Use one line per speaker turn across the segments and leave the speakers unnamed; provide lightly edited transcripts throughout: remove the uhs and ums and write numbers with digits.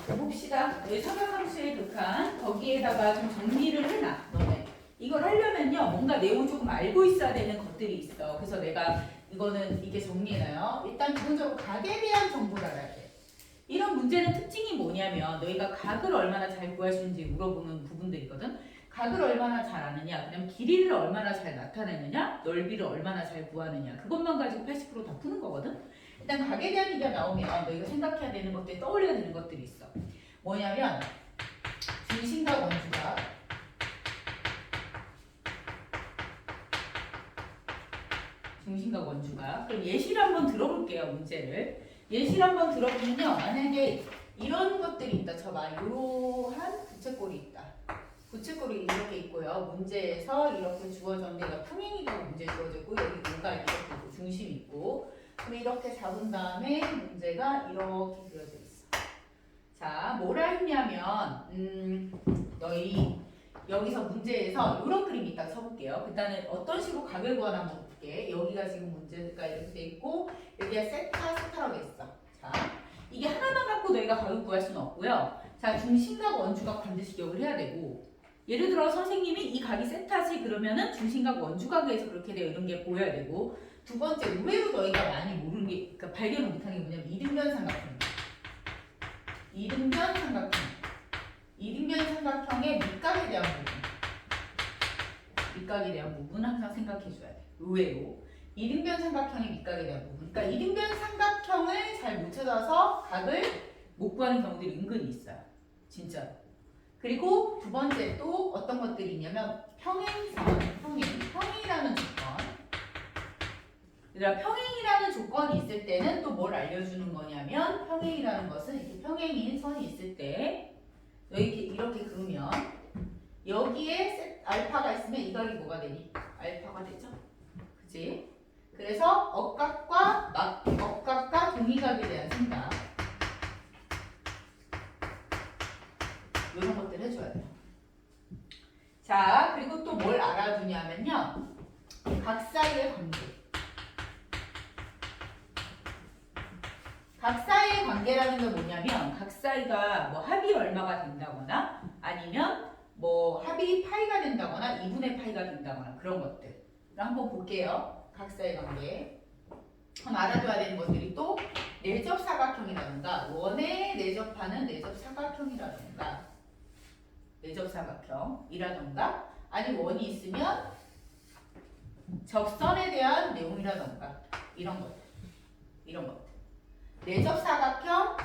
봅시다. 내 서면함수에 극한 거기에다가 좀 정리를 해놔. 너네. 이걸 하려면요. 뭔가 내용 조금 알고 있어야 되는 것들이 있어. 그래서 내가 이거는 이게 정리해놔요. 일단 기본적으로 각에 대한 정보를 알아야 돼. 이런 문제는 특징이 뭐냐면 너희가 각을 얼마나 잘 구할 수 있는지 물어보는 부분들이거든. 각을 얼마나 잘 아느냐, 그다음 길이를 얼마나 잘 나타내느냐, 넓이를 얼마나 잘 구하느냐. 그것만 가지고 80%다 푸는 거거든. 일단 각에 대한 얘기가 나오면 너희가 생각해야 되는 것들이 떠올려야 되는 것들이 있어. 뭐냐면 중심각 원주각, 중심각 원주각. 그럼 예시를 한번 들어볼게요. 문제를 예시를 한번 들어보면요. 만약에 이런 것들이 있다 쳐봐. 이러한 부채꼴이 있다. 부채꼴이 이렇게 있고요. 문제에서 이렇게 주어졌는데 얘가 평행이라고 문제 주어졌고 여기 뭔가 이렇게 있고 중심 있고 그럼 이렇게 잡은 다음에 문제가 이렇게 그려져 있어. 자, 뭐라 했냐면 너희 여기서 문제에서 이런 그림이 있다 쳐볼게요. 일단은 어떤 식으로 각을 구하나 한번 볼게. 여기가 지금 문제가 이렇게 돼 있고 여기가 세타라고 했어. 자, 이게 하나만 갖고 너희가 각을 구할 수는 없고요. 자, 중심각 원주각 반드시 기억을 해야 되고 예를 들어 선생님이 이 각이 세타지 그러면은 중심각 원주각에서 그렇게 돼요. 이런 게 보여야 되고 두 번째 의외로 너희가 많이 모르는 게 그러니까 발견을 못하는 게 뭐냐면 이등변 삼각형. 이등변 삼각형. 이등변 삼각형의 밑각에 대한 부분. 밑각에 대한 부분 항상 생각해 줘야 돼. 의외로 이등변 삼각형의 밑각에 대한 부분. 그러니까 이등변 삼각형을 잘 못 찾아서 각을 못 구하는 경우들이 은근히 있어요. 진짜로. 그리고 두 번째 또 어떤 것들이 있냐면 평행선, 평행이라는 조건. 얘들아, 평행이라는 조건이 있을 때는 또 뭘 알려주는 거냐면 평행이라는 것은 이렇게 평행인 선이 있을 때 이렇게 그으면 여기에 알파가 있으면 이 각이 뭐가 되니? 알파가 되죠? 그치? 그래서 억각과 동의각에 대한 생각 이런 것들 해줘야 돼요. 자, 그리고 또 뭘 알아두냐면요. 각 사이의 관계. 각 사이의 관계라는 건 뭐냐면 각 사이가 뭐 합이 얼마가 된다거나 아니면 뭐 합이 파이가 된다거나 2분의 파이가 된다거나 그런 것들 한번 볼게요. 각 사이의 관계. 그럼 알아둬야 되는 것들이 또 내접 사각형이라든가 원에 내접하는 내접 사각형이라든가 내접 사각형이라든가 아니 원이 있으면 접선에 대한 내용이라든가 이런 것들 내접 사각형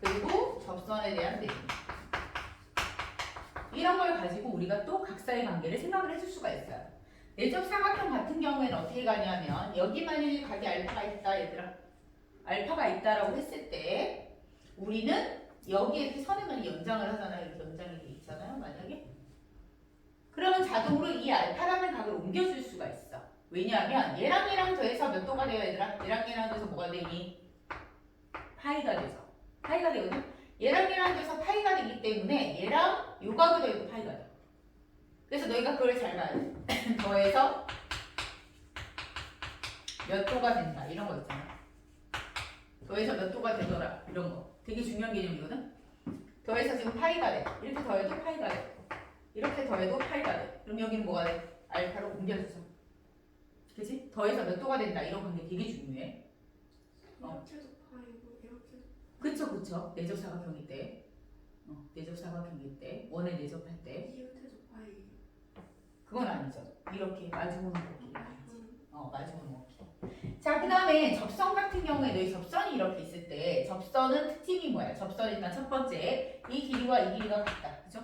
그리고 접선에 대한 내용 이런 걸 가지고 우리가 또 각사의 관계를 생각을 해줄 수가 있어요. 내접 사각형 같은 경우에는 어떻게 가냐면 여기 만약에 각이 알파가 있다 얘들아 알파가 있다라고 했을 때 우리는 여기에 이렇게 선을 연장을 하잖아요. 이렇게 연장이 돼 있잖아요. 만약에 그러면 자동으로 이 알파라는 각을 옮겨줄 수가 있어. 왜냐하면 얘랑 더해서 몇 도가 돼요 얘들아? 얘랑 더해서 뭐가 되니? 파이가 돼서 파이가 되거든? 얘랑 더해서 파이가 되기 때문에 얘랑 요 각을 더해도 파이가 돼. 그래서 너희가 그걸 잘 봐야 돼. 더해서 몇 도가 된다 이런 거 있잖아. 더해서 몇 도가 되더라 이런 거 되게 중요한 개념이거든. 더해서 지금 파이가 돼. 이렇게 더해도 파이가 돼. 이렇게 더해도 파이가 돼. 그럼 여기는 뭐가 돼? 알파로 옮겨줘서. 그치? 더해서 몇 도가 된다. 이런 관계 되게 중요해.
이렇게도 파이고 이렇게도
그쵸. 내접 사각형일 때. 내접 사각형일 때. 원에 내접할 때.
이렇게도 파이.
그건 아니죠. 이렇게 마주보는 먹기 아니지. 마주보는 먹기. 자, 그 다음에 접선 같은 경우에 너희 접선이 이렇게 있을 때 접선은 특징이 뭐야? 접선 일단 첫 번째 이 길이와 이 길이가 같다. 그죠?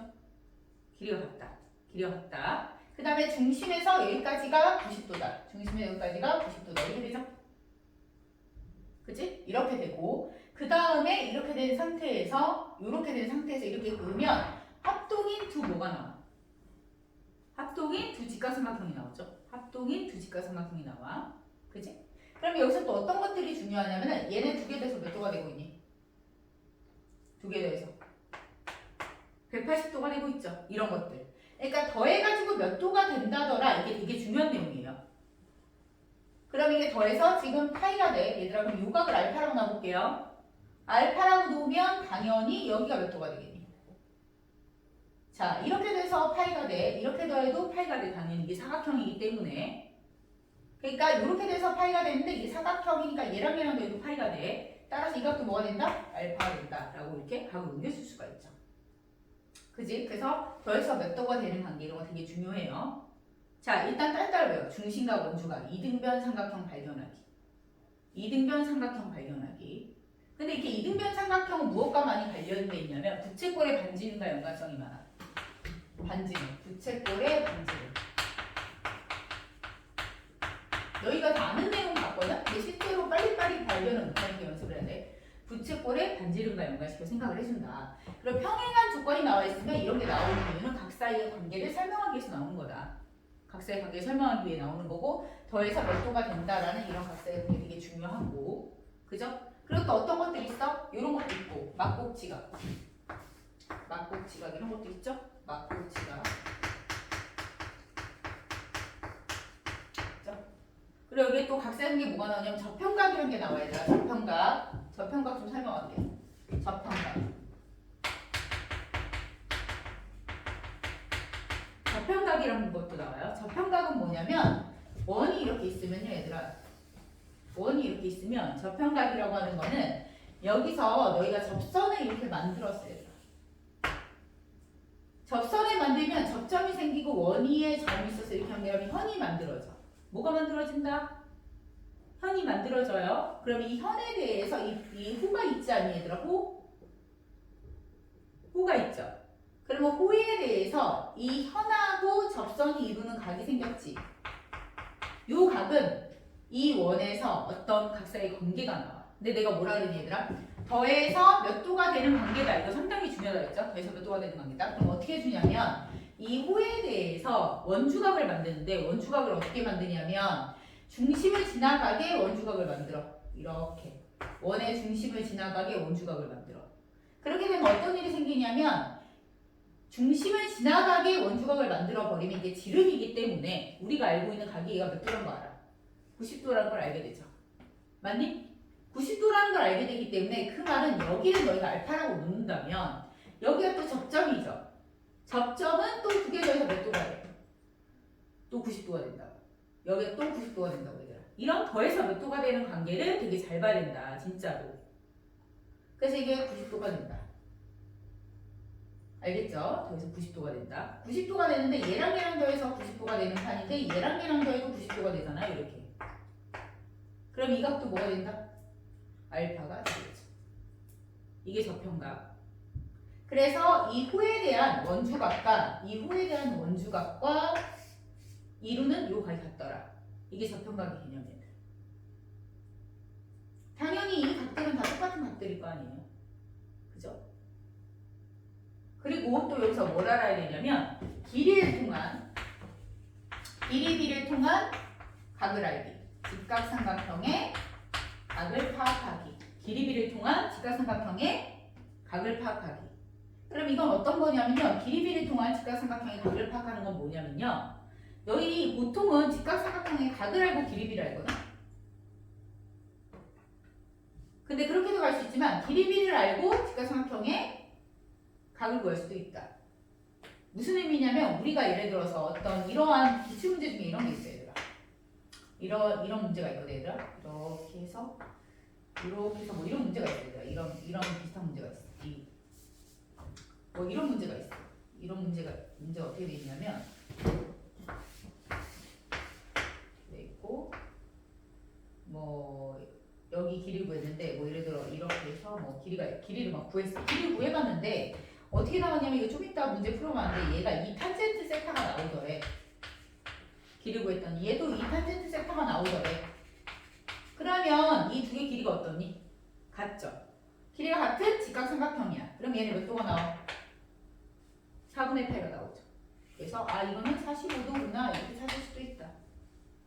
길이가 같다. 그 다음에 중심에서 여기까지가 90도다. 중심에서 여기까지가 90도다. 이렇게 되죠? 그치? 이렇게 되고 그 다음에 이렇게 된 상태에서 이렇게 그으면 합동인 두 뭐가 나와? 합동인 두 직각삼각형이 나오죠? 합동인 두 직각삼각형이 나와. 그치? 그럼 여기서 또 어떤 것들이 중요하냐면은 얘네 두 개 돼서 몇 도가 되고 있니? 두 개 돼서 180도가 되고 있죠. 이런 것들. 그러니까 더해가지고 몇 도가 된다더라. 이게 되게 중요한 내용이에요. 그럼 이게 더해서 지금 파이가 돼. 얘들아 그럼 요각을 알파라고 놔볼게요. 알파라고 놓으면 당연히 여기가 몇 도가 되겠니? 자, 이렇게 돼서 파이가 돼. 이렇게 더해도 파이가 돼. 당연히 이게 사각형이기 때문에. 그러니까 이렇게 돼서 파이가 되는데 이게 사각형이니까 얘랑 더해도 파이가 돼. 따라서 이 값도 뭐가 된다? 알파가 된다. 라고 이렇게 각을 옮겨줄 수가 있죠. 그지? 그래서 더해서 몇 도가 되는 관계 이런 거 되게 중요해요. 자, 일단 딸딸 중심과 원주가 이등변 삼각형 발견하기. 이등변 삼각형 발견하기. 근데 이렇게 이등변 삼각형은 무엇과 많이 관련돼 있냐면 부채꼴의 반지름과 연관성이 많아. 반지름. 부채꼴의 반지름. 너희가 다 아는 내용 같거든? 근데 실제로 빨리빨리 발견을 못하니까 연습을 해야 돼. 부채꼴의 반지름과 연관시켜 생각을 해준다. 그리고 평행한 조건이 나와 있으면 이런 게 나오는 이유는 각 사이의 관계를 설명하기 위해서 나오는 거다. 각 사이의 관계를 설명하기 위해 나오는 거고 더해서 몇 도가 된다라는 이런 각 사이의 관계 되게 중요하고 그죠? 그리고 또 어떤 것들이 있어? 이런 것도 있고 막곡지각 이런 것도 있죠? 막곡지각 그리고 여기에 또 각 사이의 관계 뭐가 나오냐면 저평각이라는 게 나와야 돼. 저평각 좀 설명할게. 저평각이라는 것도 나와요. 저평각은 뭐냐면 원이 이렇게 있으면요, 얘들아. 원이 이렇게 있으면 저평각이라고 하는 거는 여기서 너희가 접선을 이렇게 만들었어요. 접선을 만들면 접점이 생기고 원 위에 점이 있어서 이렇게 연결하면 현이 만들어져. 뭐가 만들어진다? 현이 만들어져요. 그럼 이 현에 대해서 이 호가 있지 않니 얘들아? 호가 있죠. 그러면 호에 대해서 이 현하고 접선이 이루는 각이 생겼지. 요 각은 이 원에서 어떤 각 사이의 관계가 나와. 근데 내가 뭐라 그랬니 얘들아? 더해서 몇 도가 되는 관계다. 이거 상당히 중요하다 했죠? 더해서 몇 도가 되는 관계다. 그럼 어떻게 해주냐면 이 호에 대해서 원주각을 만드는데 원주각을 어떻게 만드냐면 중심을 지나가게 원주각을 만들어. 이렇게. 원의 중심을 지나가게 원주각을 만들어. 그렇게 되면 어떤 일이 생기냐면 중심을 지나가게 원주각을 만들어 버리면 이게 지름이기 때문에 우리가 알고 있는 각이 얘가 몇 도라는 거 알아? 90도라는 걸 알게 되죠. 맞니? 90도라는 걸 알게 되기 때문에 그 말은 여기를 너희가 알파라고 놓는다면 여기가 또 접점이죠. 접점은 또 두 개 더해서 몇 도가 돼? 또 90도가 된다고. 여기가 또 90도가 된다고 얘들아. 이런 더해서 몇 도가 되는 관계를 되게 잘 봐야 된다. 진짜로. 그래서 이게 90도가 된다. 알겠죠? 더해서 90도가 된다. 90도가 되는데 얘랑 더해서 90도가 되는 판인데 얘랑 더해도 90도가 되잖아요. 이렇게. 그럼 이 각도 뭐가 된다? 알파가 되겠죠. 이게 저평각. 그래서 이 호에 대한 원주각과 이루는 요 각이 같더라. 이게 저평각의 개념이에요. 당연히 이 각들은 다 똑같은 각들일 거 아니에요. 그죠? 그리고 또 여기서 뭘 알아야 되냐면 길이를 통한 각을 알기. 직각삼각형의 각을 파악하기. 길이비를 통한 직각삼각형의 각을 파악하기. 그럼 이건 어떤 거냐면요. 길이비를 통한 직각삼각형의 각을 파악하는 건 뭐냐면요. 너희 보통은 직각삼각형의 각을 알고 길이비를 알거든. 근데 그렇게도 갈 수 있지만 길이비를 알고 직각삼각형의 각을 구할 수도 있다. 무슨 의미냐면 우리가 예를 들어서 어떤 이러한 기출문제 중에 이런 게 있어요. 얘들아. 이런 문제가 있거든. 얘들아. 이렇게 해서 뭐 이런 문제가 있어요. 얘들아. 이런 비슷한 문제가 있어. 뭐 이런 문제가 있어. 문제가 어떻게 돼 있냐면 돼 있고 뭐 여기 길이 구했는데 뭐 예를 들어 이렇게 해서 뭐 길이를 막 구했어. 길이를 구해봤는데 어떻게 나왔냐면 이거 좀 이따 문제 풀어봤는데 얘가 2탄젠트 세타가 나오더래. 길이 구했더니 얘도 2탄젠트 세타가 나오더래. 그러면 이 두 개 길이가 어떠니? 같죠? 길이가 같은 직각삼각형이야. 그럼 얘는 몇 도가 나와? 4분의 8가 나오죠. 그래서 이거는 45도구나 이렇게 찾을 수도 있다.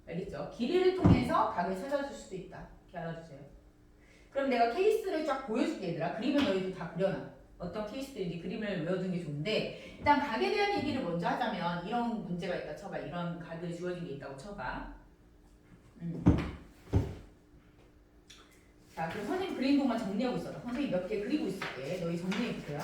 알겠죠? 길이를 통해서 각을 찾아줄 수도 있다. 이렇게 알아주세요. 그럼 내가 케이스를 쫙 보여줄게 얘들아. 그림을 너희도 다 그려놔. 어떤 케이스들인지 그림을 외워두는 게 좋은데 일단 각에 대한 얘기를 먼저 하자면 이런 문제가 있다 쳐봐. 이런 각을 주어진 게 있다고 쳐봐. 자, 그럼 선생님 그리는 동안 정리하고 있어라. 선생님 몇 개 그리고 있을게. 너희 정리해주세요.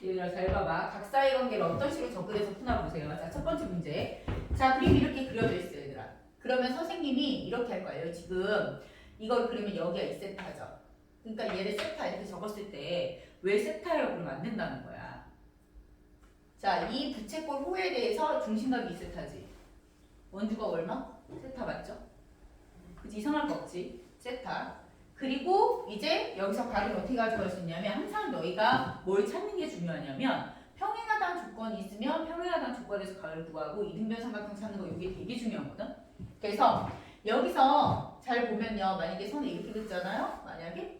얘들아 잘 봐봐. 각사의 관계를 어떤 식으로 접근해서 풀어보세요. 자, 첫 번째 문제. 자, 그림이 이렇게 그려져 있어요, 얘들아. 그러면 선생님이 이렇게 할 거예요. 지금 이걸 그리면 여기가 2세타죠. 그러니까 얘를 세타 이렇게 적었을 때 왜 세타라고 그러면 안 된다는 거야. 자, 이 부채꼴 호에 대해서 중심각이 2세타지. 원주가 얼마? 세타 맞죠? 그치, 이상할 거 없지. 세타. 그리고 이제 여기서 각을 어떻게 가져갈 수 있냐면 항상 너희가 뭘 찾는 게 중요하냐면 평행하다는 조건이 있으면 평행하다는 조건에서 각을 구하고 이등변 삼각형 찾는 거 이게 되게 중요하거든. 그래서 여기서 잘 보면요. 만약에 선을 이렇게 긋잖아요. 만약에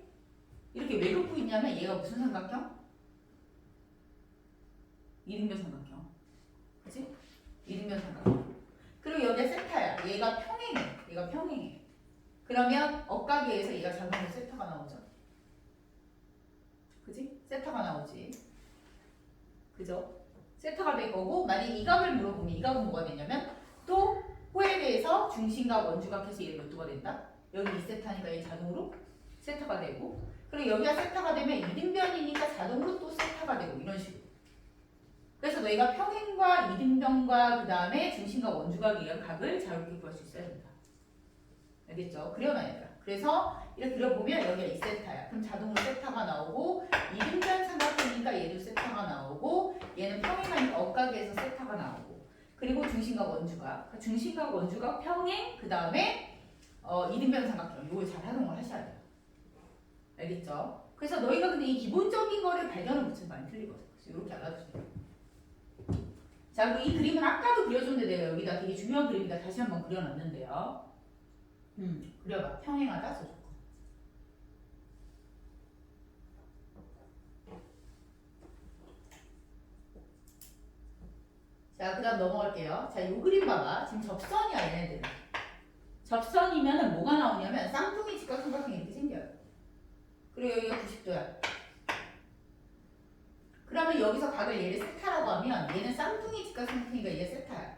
이렇게 왜 긋고 있냐면 얘가 무슨 삼각형? 이등변 삼각형. 그치? 이등변 삼각형. 그리고 여기가 세타야. 얘가 평행해. 얘가 평행해. 그러면 억각에서 얘가 자동으로 세타가 나오죠. 그지? 세타가 나오지. 그죠? 세타가 될 거고 만약에 이 각을 물어보면 이 각은 뭐가 되냐면 또 호에 대해서 중심각 원주각 해서 얘 몇 도가 된다? 여기 2세타니까 얘 자동으로 세타가 되고 그리고 여기가 세타가 되면 이등변이니까 자동으로 또 세타가 되고 이런 식으로. 그래서 너희가 평행과 이등변과 그 다음에 중심각 원주각에 의한 각을 자유롭게 구할 수 있어야 된다. 알겠죠? 그려놔야 돼. 그래서 이렇게 그려보면 여기가 2세타야. 그럼 자동으로 세타가 나오고 이등변 삼각형이니까 얘도 세타가 나오고 얘는 평행하니까 억각에서 세타가 나오고 그리고 중심각 원주각. 중심각 원주각 평행 그 다음에 이등변 삼각형 이걸 잘 활용을 하셔야 돼요. 알겠죠? 그래서 너희가 근데 이 기본적인 거를 발견을 못해서 많이 틀리거든. 그래서 이렇게 알아두세요. 자, 그리고 이 그림은 아까도 그려줬는데 내가 여기다 되게 중요한 그림이다 다시 한번 그려놨는데요. 그려봐. 평행하다 소조건. 자, 그 다음 넘어갈게요. 자, 요 그림 봐봐. 지금 접선이야, 얘네들은. 접선이면은 뭐가 나오냐면 쌍둥이 직각삼각형이 이렇게 생겨요. 그리고 여기가 90도야. 그러면 여기서 각을 얘를 세타라고 하면 얘는 쌍둥이 직각삼각형이니까 얘 세타야.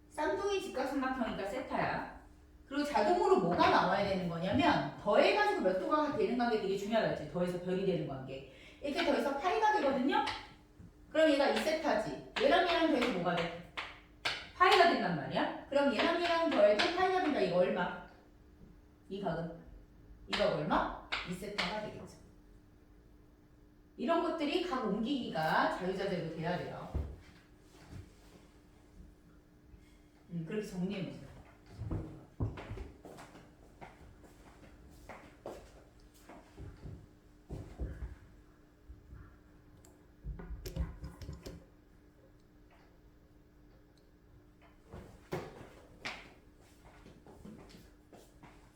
쌍둥이 직각삼각형이니까 세타야. 그리고 자동으로 뭐가 나와야 되는 거냐면 더해가지고 몇 도가 되는 관계 되게 중요하다. 더해서 별이 되는 관계. 이렇게 더해서 파이가 되거든요. 그럼 얘가 2세타지. 얘랑 얘랑 더해서 뭐가 돼? 파이가 된단 말이야. 그럼 얘랑 얘랑 더해도 파이가 된다. 이거 얼마? 이 각은? 이 각 얼마? 2세타가 되겠죠. 이런 것들이 각 옮기기가 자유자재로 돼야 돼요. 그렇게 정리해보세요.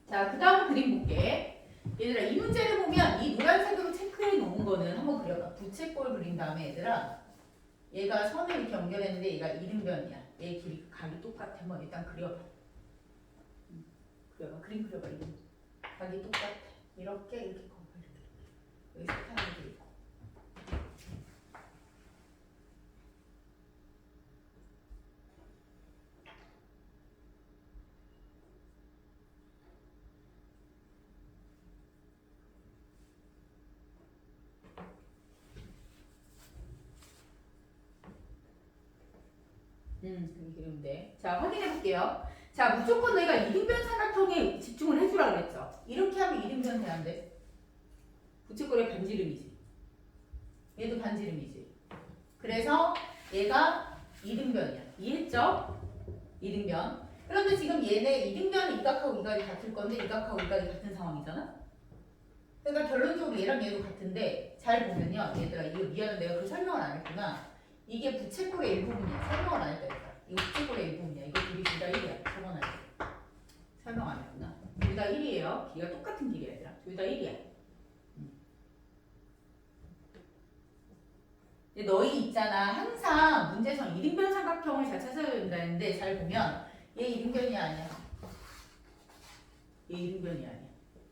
자, 그 다음 그림 볼게. 얘들아, 이 문제를 보면 이 노란색으로 체크해 놓은 거는 한번 그려봐. 부채꼴 그린 다음에 얘들아, 얘가 선을 이렇게 연결했는데 얘가 이등변이야. 얘 길이 각이 똑같아. 한번 일단 그려봐. 그려봐. 그림 그려봐. 이거. 각이 똑같아. 이렇게 거봐. 이렇게. 여기 색하나 그리고. 여기 그리면 돼. 자, 확인해 볼게요. 자, 무조건 너희가 이등변 삼각형에 집중을 해주라 그랬죠. 이렇게 하면 이등변 돼야 안 돼. 부채꼴의 반지름이지. 얘도 반지름이지. 그래서 얘가 이등변이야. 이해했죠? 이등변. 그런데 지금 얘네 이등변은 이각하고 이각이 같을 건데 이각하고 이각이 같은 상황이잖아. 그러니까 결론적으로 얘랑 얘도 같은데 잘 보면요. 얘들아, 이거 미안해. 내가 그 설명을 안 했구나. 이게 부채꼴의 일부분이야. 설명을 안 했다니까. 이거 부채꼴의 일부분이야. 이거 길이 둘 다 1이야. 저번에 설명 안 했구나. 둘 다 1이에요. 길이가 똑같은 길이야, 얘들아. 둘 다 1이야. 근데 너희 있잖아. 항상 문제에서 이등변 삼각형을 잘 찾아야 된다는데 잘 보면 얘 이등변이 아니야. 얘 이등변이 아니야.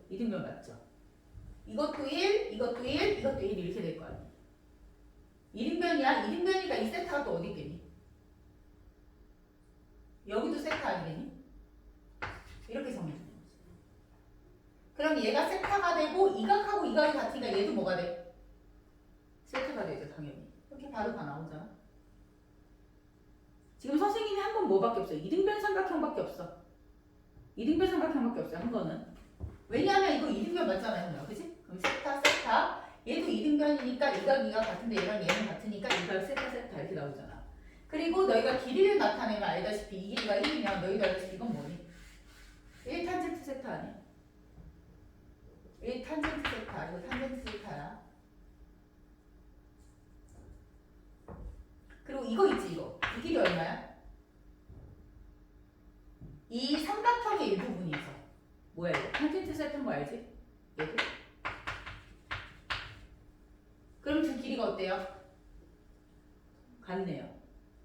이등변 맞죠? 이것도 1, 이것도 1, 이것도 1 이렇게 될 거 아니야. 이등변이야. 이등변이니까 이 세타가 또 어디 있겠니? 여기도 세타 아니겠니? 이렇게 정해주는 거지. 그럼 얘가 세타가 되고 이각하고 이각이 같으니까 얘도 뭐가 돼? 세타가 되죠, 당연히. 이렇게 바로 다 나오잖아. 지금 선생님이 한 건 뭐밖에 없어요? 이등변 삼각형밖에 없어. 이등변 삼각형밖에 없어요, 한 거는. 왜냐하면 이거 이등변 맞잖아요, 그지? 그럼 세타, 세타. 얘도 이등변이니까 이각, 이각 같은데 얘랑 얘는 같으니까 이각, 세타, 세타 이렇게 나오잖아. 그리고 너희가 길이를 나타내면 알다시피 이 길이가 1이면 너희도 알다시피 이건 뭐니? 1탄젠트 세타 아니야? 1탄젠트 세타. 이거 탄젠트 세타야. 그리고 이거 있지, 이거. 이 길이 얼마야? 이 삼각형의 일부분이 있어. 뭐야 이거? 탄젠트 세타인 거 알지? 얘도? 그럼 두 길이가 어때요? 같네요.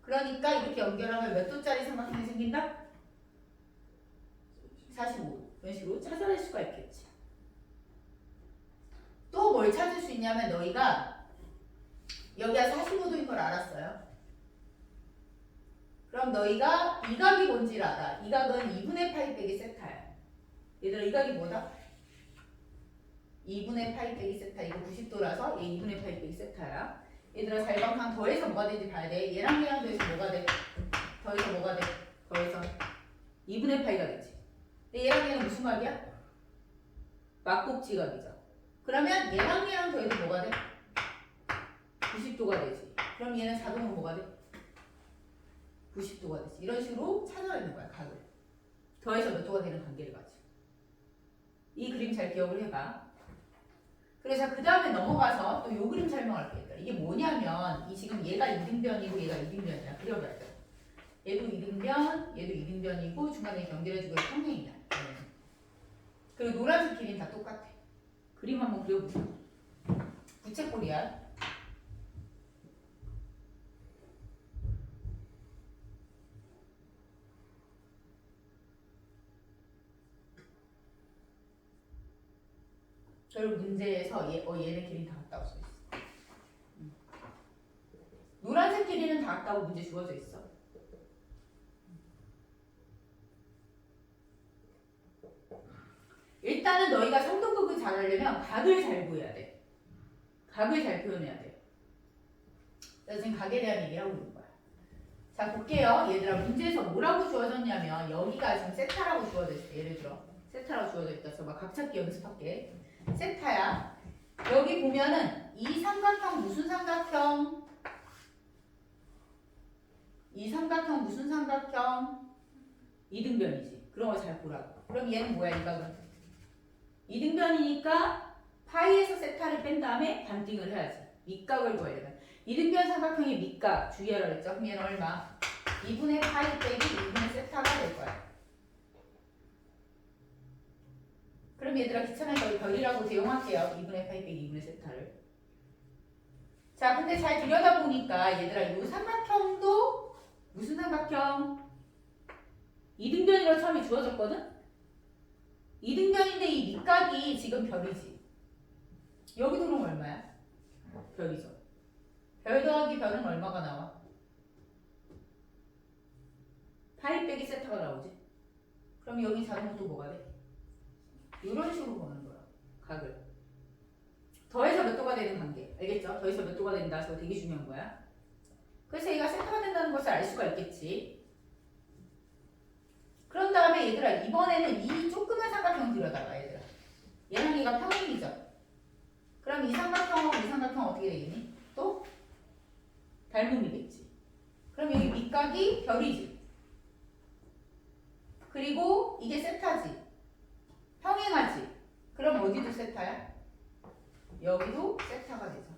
그러니까 이렇게 연결하면 몇 도짜리 삼각형이 생긴다? 45도. 이런 식으로 찾아낼 수가 있겠지. 또 뭘 찾을 수 있냐면 너희가 여기가 45도인 걸 알았어요. 그럼 너희가 이 각이 뭔지를 알아. 이 각은 2분의 파이 빼기 세타야. 얘들아, 이 각이 뭐다? 2분의 파이 빼기 세타. 이거 90도라서 얘 2분의 파이 빼기 세타야. 얘들아, 살방항 더해서 뭐가 되는지 봐야 돼. 얘랑 얘랑 더해서 뭐가 돼? 더해서 뭐가 돼? 더해서 2분의 파이가 되지. 근데 얘랑 얘는 무슨 각이야? 막곱지각이죠. 그러면 얘랑 얘랑 더해서 뭐가 돼? 90도가 되지. 그럼 얘는 자동으로 뭐가 돼? 90도가 되지. 이런 식으로 찾아내는 거야, 각을. 더해서 몇 도가 되는 관계를 가지고. 이 그림 잘 기억을 해봐. 그래서 그 다음에 넘어가서 또 요 그림 설명할게요. 이게 뭐냐면 이 지금 얘가 이등변이고 얘가 이등변이야. 그려봐야 돼. 얘도 이등변, 얘도 이등변이고 중간에 연결해주고 평행이야. 그리고 노란색 길이는 다 똑같아. 그림 한번 그려보자. 부채꼴이야. 결국 문제에서 얘네 길이는 다 같다고 써있어. 노란색 길이는 다 같다고 문제 주어져 있어. 일단은 너희가 성동극을 잘 하려면 각을 잘 구해야 돼. 각을 잘 표현해야 돼. 그래서 지금 각에 대한 얘기를 하고 있는 거야. 자, 볼게요. 얘들아, 문제에서 뭐라고 주어졌냐면 여기가 지금 세타라고 주어져 있어. 예를 들어 세타라고 주어져 있다. 저 막 각찾기 연습할게. 세타야. 여기 보면은 이 삼각형 무슨 삼각형? 이 삼각형 무슨 삼각형? 이등변이지. 그런 거 잘 보라고. 그럼 얘는 뭐야? 이 각은 이등변이니까 파이에서 세타를 뺀 다음에 반띵을 해야지. 밑각을 구하려면 이등변 삼각형의 밑각 주의하라 그랬죠? 그럼 얘는 얼마? 2분의 파이 빼기 2분의 세타가 될 거야. 그럼 얘들아 귀찮아서 별이라고 대용할게요. 2분의 파이 빼기 2분의 세타를. 자, 근데 잘 들여다보니까 얘들아 이 삼각형도 무슨 삼각형? 이등변이라고 처음에 주어졌거든? 이등변인데 이 밑각이 지금 별이지. 여기도 그럼 얼마야? 별이죠. 별 더하기 별은 얼마가 나와? 파이 빼기 세타가 나오지. 그럼 여기 자동으로 또 뭐가 돼? 이런 식으로 보는 거야. 각을. 더해서 몇 도가 되는 관계. 알겠죠? 더해서 몇 도가 된다. 저거 되게 중요한 거야. 그래서 얘가 세타가 된다는 것을 알 수가 있겠지. 그런 다음에 얘들아 이번에는 이 조그만 삼각형 들여다봐 얘들아. 얘랑 얘가 평행이죠. 그럼 이 삼각형하고 이 삼각형 어떻게 되겠니? 또 닮음이겠지. 그럼 여기 밑각이 별이지. 그리고 이게 세타지. 평행하지. 그럼 어디도 세타야? 여기도 세타가 되죠.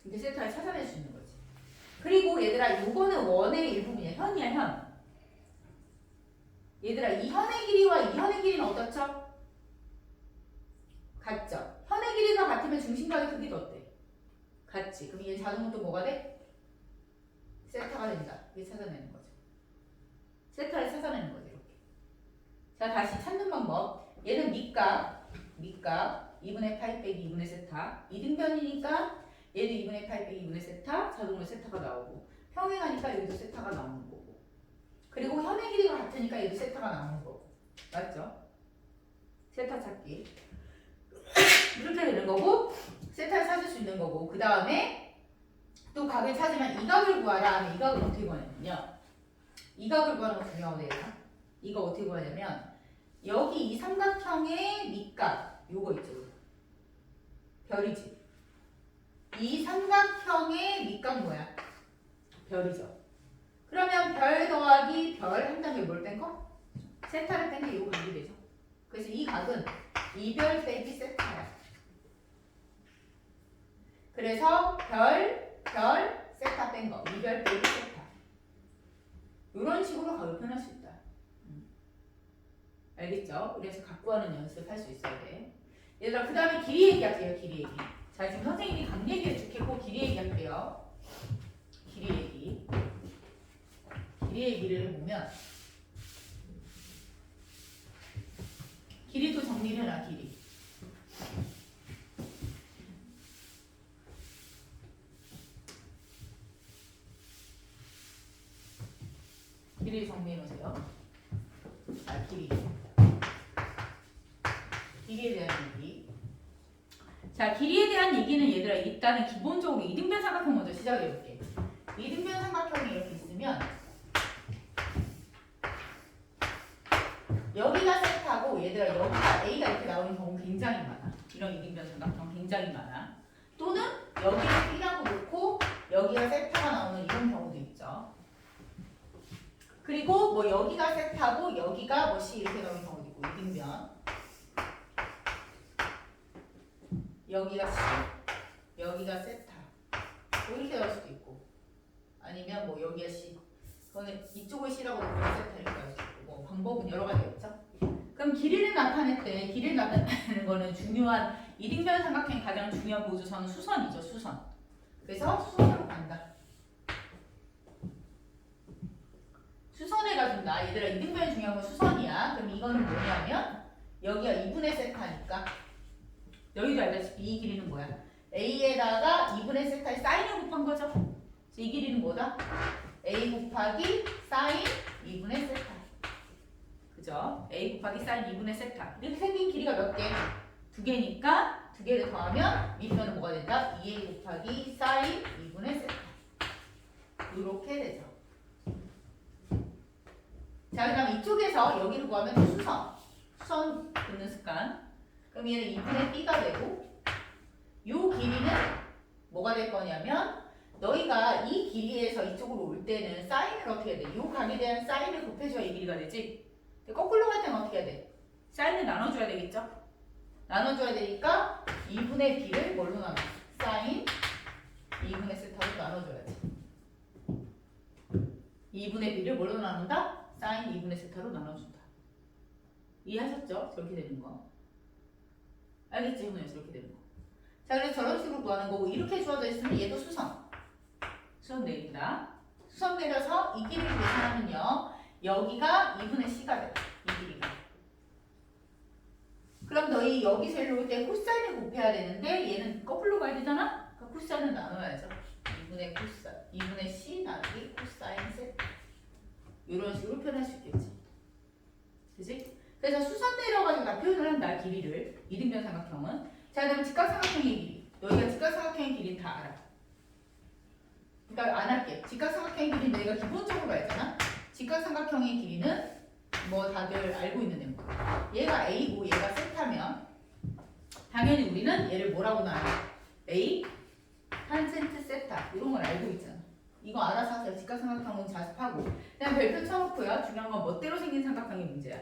이게 세타를 찾아낼 수 있는 거지. 그리고 얘들아 요거는 원의 일부분이야. 현이야 현. 얘들아 이 현의 길이와 이 현의 길이는 어떻죠? 같죠? 현의 길이가 같으면 중심각의 크기도 어때? 같지. 그럼 얘 자동으로 또 뭐가 돼? 세타가 된다. 이게 찾아내는 거죠. 세타를 찾아내는 거죠. 이렇게. 자 다시 찾는 방법. 얘는 밑각 2분의 파이 빼기 2분의 세타. 이등변이니까 얘도 2분의 파이 빼기 2분의 세타. 자동으로 세타가 나오고 평행하니까 여기도 세타가 나오는 거고. 그리고 현의 길이가 같으니까 얘도 세타가 나오는 거고. 맞죠? 세타 찾기. 이렇게 되는 거고 세타를 찾을 수 있는 거고 그 다음에 또 각을 찾으면 이 각을 구하라 하면 이 각을 어떻게 구하냐면요. 이 각을 구하는 거 중요하거든요. 이거 어떻게 구하냐면 여기 이 삼각형의 밑각 요거 있죠. 별이지. 이 삼각형의 밑각 뭐야? 별이죠. 그러면 별 더하기 별 한 단계 뭘 뺀 거? 세타를 뺀 게 요 각이 되죠. 그래서 이 각은 이별 빼기 세타야. 그래서 별, 세타 뺀 거. 이별 빼기 세타. 이런 식으로 각을 표현할 수 있다. 알겠죠? 그래서 각 구하는 연습할 수 있어야 돼. 얘들아 그 다음에 길이 얘기할게요. 길이 얘기. 자 지금 선생님이 각 얘기를 좋겠고 길이 얘기할게요. 길이 얘기. 길이 얘기를 해보면 길이도 정리를 해라. 길이. 길이 정리해 놓으세요. 길이. 길이에 대한 얘기. 자, 길이에 대한 얘기는 얘들아 일단은 기본적으로 이등변 삼각형 먼저 시작해 볼게. 이등변 삼각형이 이렇게 있으면 여기가 세타고 얘들아 여기가 A가 이렇게 나오는 경우 굉장히 많아. 이런 이등변 삼각형 굉장히 많아. 또는 여기를 B라고 놓고 여기가 세타가 나오는 이런 경우도 있죠. 그리고 뭐 여기가 세타고 여기가 뭐 C 이렇게 나오는 경우도 있고 이등변. 여기가 C, 여기가 세타. 뭐 이렇게 나올 수도 있고. 아니면 뭐 여기가 C. 그거는 이쪽을 C라고 놓고 세타 이렇게 나올 수도 있고. 뭐 방법은 여러 가지겠죠. 그럼 길이를 나타낼 때 길이를 나타내는 거는 중요한 이등변 삼각형의 가장 중요한 보조선은 수선이죠. 수선. 그래서 수선으로 간다. 수선에 가준다. 얘들아 이등변이 중요한 건 수선이야. 그럼 이거는 뭐냐면 여기가 2분의 세타니까 여기도 알다시피 이 길이는 뭐야? A에다가 2분의 세타의 사인을 곱한 거죠. 그래서 이 길이는 뭐다? A 곱하기 사인 2분의 세타. 그죠? A 곱하기 사인 2분의 세타. 이렇게 생긴 길이가 몇 개? 두 개니까 두 개를 더하면 밑면은 뭐가 된다? 2A 곱하기 사인 2분의 세타. 이렇게 되죠. 자, 그 다음 이쪽에서 여기를 구하면 수선 긋는 습관. 그럼 얘는 2분의 B가 되고 요 길이는 뭐가 될 거냐면 너희가 이 길이에서 이쪽으로 올 때는 사인을 어떻게 해야 돼? 요 각에 대한 사인을 곱해줘야 이 길이가 되지? 근데 거꾸로 갈 때는 어떻게 해야 돼? 사인을 나눠줘야 되겠죠? 나눠줘야 되니까 2분의 B를 뭘로 나눠? 사인 2분의 세타로 나눠줘야지. 2분의 B를 뭘로 나눈다? 사인 2분의 세타로 나눠준다. 이해하셨죠? 저렇게 되는 거. 알겠지? 형님 이렇게 되는 거. 자, 그래서 저런 식으로 구하는 거고 이렇게 주어져 있으면 얘도 수선 내린다. 수선 내려서 이 길이를 계산하면요. 여기가 2분의 C가 돼. 이 길이가. 그럼 너희 여기서 일로 올 때 코사인을 곱해야 되는데 얘는 거꾸로 가야 되잖아? 그러니까 코사인을 나눠야죠. 2분의 C 나누기 코사인 세타. 이런 식으로 표현할 수 있겠지. 그지? 그래서 수선 내려가지고 다 표현을 한다. 길이를. 이등변 삼각형은. 자, 그다음 직각삼각형의 길이. 너희가 직각삼각형의 길이는 다 알아. 그러니까 안 할게. 직각삼각형의 길이는 너희가 기본적으로 알잖아. 직각삼각형의 길이는 뭐 다들 알고 있는 내용. 얘가 A고 얘가 세타면 당연히 우리는 얘를 뭐라고 나눠? A 탄젠트 세타 이런 걸 알고 있잖아. 이거 알아서 하세요. 직각삼각형은 자습하고. 그냥 별표 쳐놓고요. 중요한 건 멋대로 생긴 삼각형이 문제야.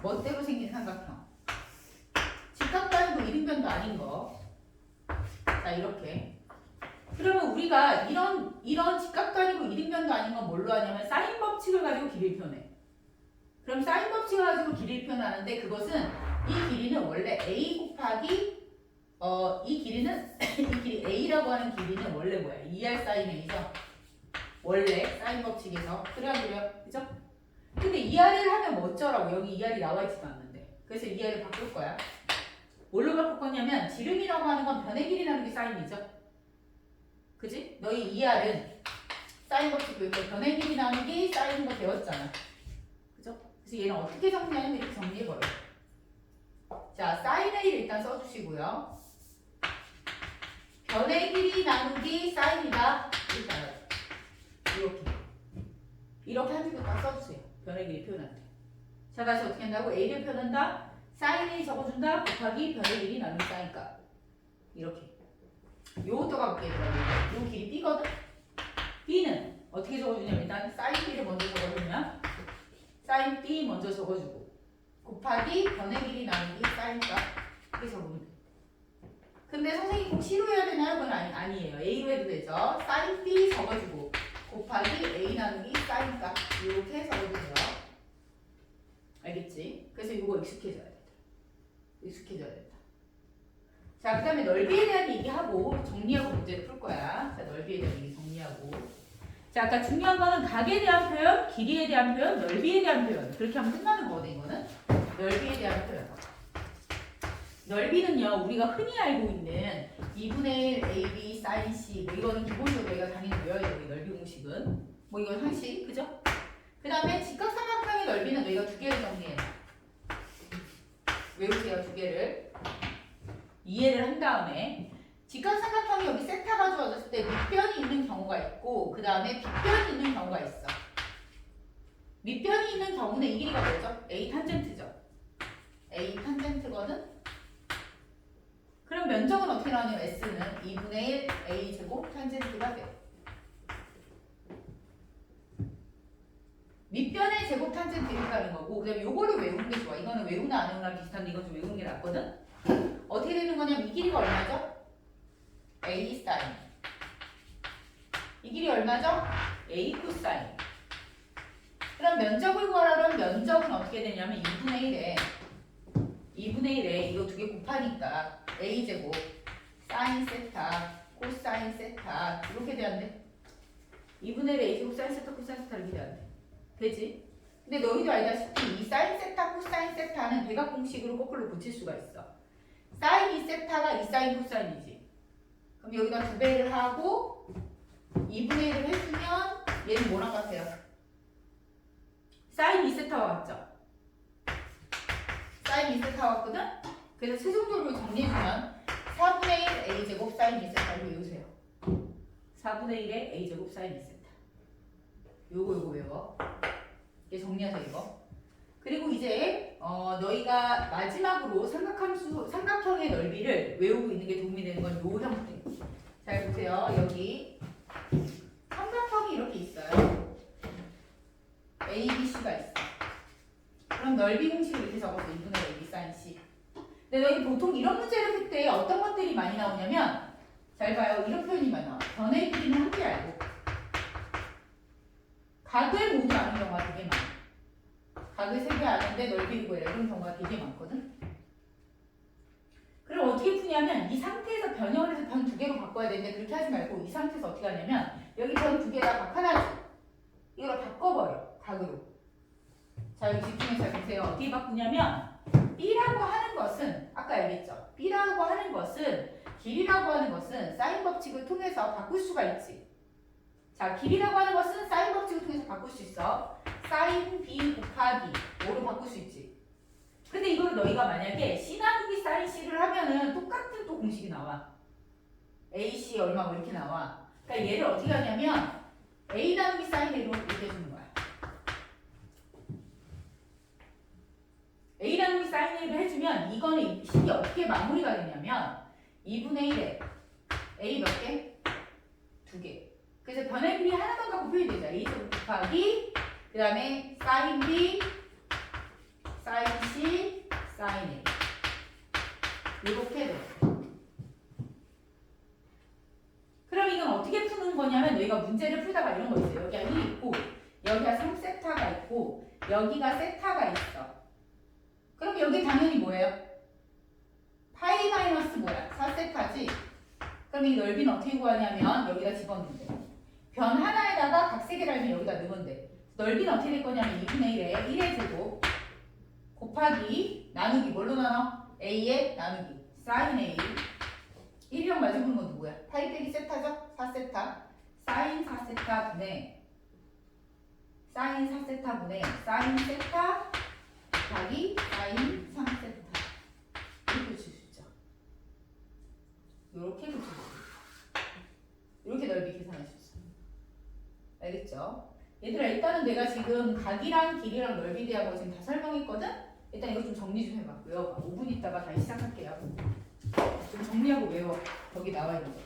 멋대로 생긴 삼각형. 직각도 아니고 이등변도 아닌 거. 자, 이렇게. 그러면 우리가 이런 직각도 아니고 이등변도 아닌 건 뭘로 하냐면 사인 법칙을 가지고 길이를 표현해. 그럼 사인 법칙을 가지고 길이를 표현하는데 그것은 이 길이는 원래 A 곱하기 이 길이는 이 길이 A라고 하는 길이는 원래 뭐야? 2R 사인 A죠? 원래 사인 법칙에서 그래요. 그죠? 근데 2R을 하면 뭐 어쩌라고? 여기 2R이 나와 있지도 않는데. 그래서 2R을 바꿀 거야. 뭘로 바꿀 거냐면 지름이라고 하는 건 변의 길이 나누기 사인이죠. 그지? 너희 2R은 사인 법칙 배울 때 변의 길이 나누기 사인인 거 배웠잖아. 그죠? 그래서 얘는 어떻게 정리하냐면 이렇게 정리해버려. 자, 사인 A를 일단 써주시고요. 변의 길이 나누기 사인이다. 이렇게 한 줄로 딱 써주세요. 변의 길이 표현할 때. 자, 다시 어떻게 한다고? A를 표현한다. 사인 A 적어준다. 곱하기 변의 길이 나누기 사인값. 이렇게. 요것도 가볼게요. 요 길이 B거든? B는 어떻게 적어주냐면 일단 사인 B를 먼저 적어주면 사인 B 먼저 적어주고 곱하기 변의 길이 나누기 사인값 이렇게 적으면 돼. 근데 선생님이 꼭 C로 해야 되나요? 그건 아니에요. A로 해도 되죠. 사인 B 적어주고 곱하기 A 나누기 사인값 이렇게 적어주세요. 알겠지? 그래서 이거 익숙해져야 된다. 익숙해져야 된다. 자, 그 다음에 넓이에 대한 얘기하고 정리하고 문제를 풀 거야. 자, 넓이에 대한 얘기 정리하고. 자, 아까 중요한 거는 각에 대한 표현, 길이에 대한 표현, 넓이에 대한 표현. 그렇게 하면 끝나는 거거든, 이거는. 넓이에 대한 표현. 넓이는요, 우리가 흔히 알고 있는 2분의 1 AB sin C. 뭐 이거는 기본적으로 우리가 당연히 외워야 돼요, 넓이 공식은. 뭐 이건 상식, 그죠? 그 다음에 직각삼각형의 넓이는 너희가 두 개를 정리해. 외우세요, 두 개를. 이해를 한 다음에 직각삼각형이 여기 세타가 주어졌을 때 밑변이 있는 경우가 있고 그 다음에 빗변이 있는 경우가 있어. 밑변이 있는 경우는 이 길이가 뭐죠? A 탄젠트죠. A 탄젠트거든. 그럼 면적은 어떻게 나오냐면 S는 2분의 1 A 제곱 탄젠트가 돼. 밑변의 제곱 탄젠트 이렇게 하는 거고 그다음에 요거를 외우는 게 좋아. 이거는 외우나 안 외우나 비슷한데 이건 좀 외우는 게 낫거든. 어떻게 되는 거냐면 이 길이가 얼마죠? A 사인. 이 길이 얼마죠? A 코사인. 그럼 면적을 구하라면 면적은 어떻게 되냐면 2분의 1에 이거 두 개 곱하니까 A 제곱 사인 세타 코사인 세타 이렇게 돼야돼. 2분의 1에 A 제곱 사인 세타 코사인 세타 이렇게 돼야돼. 되지? 근데 너희도 알다시피 이 사인 세타 코사인 세타는 대각 공식으로 거꾸로 붙일 수가 있어. 사인 2세타가 2사인 코사인이지. 그럼 여기다 2배를 하고 2분의 1을 해주면 얘는 뭐랑 같아요? 사인 2세타와 같죠? 사인 2세타와 같거든? 그래서 최종적으로 정리해주면 4분의 1 A제곱 사인 2세타를 외우세요. 4분의 1에 A제곱 사인 2세타. 요거 외워. 이게 정리하세요, 이거. 그리고 이제 너희가 마지막으로 삼각형의 넓이를 외우고 있는 게 도움이 되는 건 요 형태. 잘 보세요. 여기 삼각형이 이렇게 있어요. A, B, C가 있어. 그럼 넓이 공식을 이렇게 적어서 2분의 A, B, sin C. 근데 너희 보통 이런 문제를 풀 때 어떤 것들이 많이 나오냐면 잘 봐요. 이런 표현이 많이 나와. 변의 길이는 함께 알고 각을 모두 아는 경우가 되게 많아. 각을 3개 아는데 넓이를 구해라 이런 경우가 되게 많거든. 그럼 변형을 해서 변 두 개로 바꿔야 되는데 그렇게 하지 말고 이 상태에서 어떻게 하냐면 여기 변 두 개다 각 하나씩 이걸 바꿔버려. 각으로. 자 여기 집중해서 보세요. 어떻게 바꾸냐면 B라고 하는 것은 아까 알겠죠? B라고 하는 것은 길이라고 하는 것은 사인 법칙을 통해서 바꿀 수가 있지. 자 길이라고 하는 것은 사인 법칙을 통해서 바꿀 수 있어. 사인 B 곱하기 5로 바꿀 수 있지. 근데 이걸 너희가 만약에 C 나누기 사인 C를 하면은 똑같은 또 공식이 나와. AC 얼마 뭐 이렇게 나와. 그러니까 얘를 어떻게 하냐면 A 나누기 사인 A로 이렇게 해주는 거야. A 나누기 사인 A를 해주면 이거는 식이 어떻게 마무리가 되냐면 2분의 1에 A 몇 개? 2개. 그래서 변의 길이 하나만 갖고 표현되죠. A 제곱 곱하기 그 다음에 사인 B 사인 C 사인 A 이렇게 돼. 그럼 이건 어떻게 푸는 거냐면 너희가 문제를 풀다가 이런 거 있어요. 여기가 1 있고 여기가 3세타가 있고 여기가 세타가 있어. 그럼 여기 당연히 뭐예요? 파이 마이너스 뭐야? 4세타지? 그럼 이 넓이는 어떻게 구하냐면 여기다 집어넣으면 돼. 변 하나에다가 각 3개를 알면 여기다 넣으면 돼. 넓이는 어떻게 될 거냐면 2분의 1에 1의 제곱 곱하기 나누기 뭘로 나눠? A의 나누기 사인 A 1이랑 마주보는 건 누구야? 파이 빼기 세타죠? 4세타 사인 4세타 분의 사인 4세타 분의 사인 세타 곱하기 사인 3세타 이렇게 붙일 수 있죠. 이렇게 붙일 수 있어. 이렇게 넓이 계산할 수 있어. 알겠죠? 얘들아 일단은 내가 지금 각이랑 길이랑 넓이에 대한 거 지금 다 설명했거든? 일단 이거 좀 정리 좀 해봐. 외워봐. 5분 있다가 다시 시작할게요. 좀 정리하고 외워. 거기 나와 있는 거.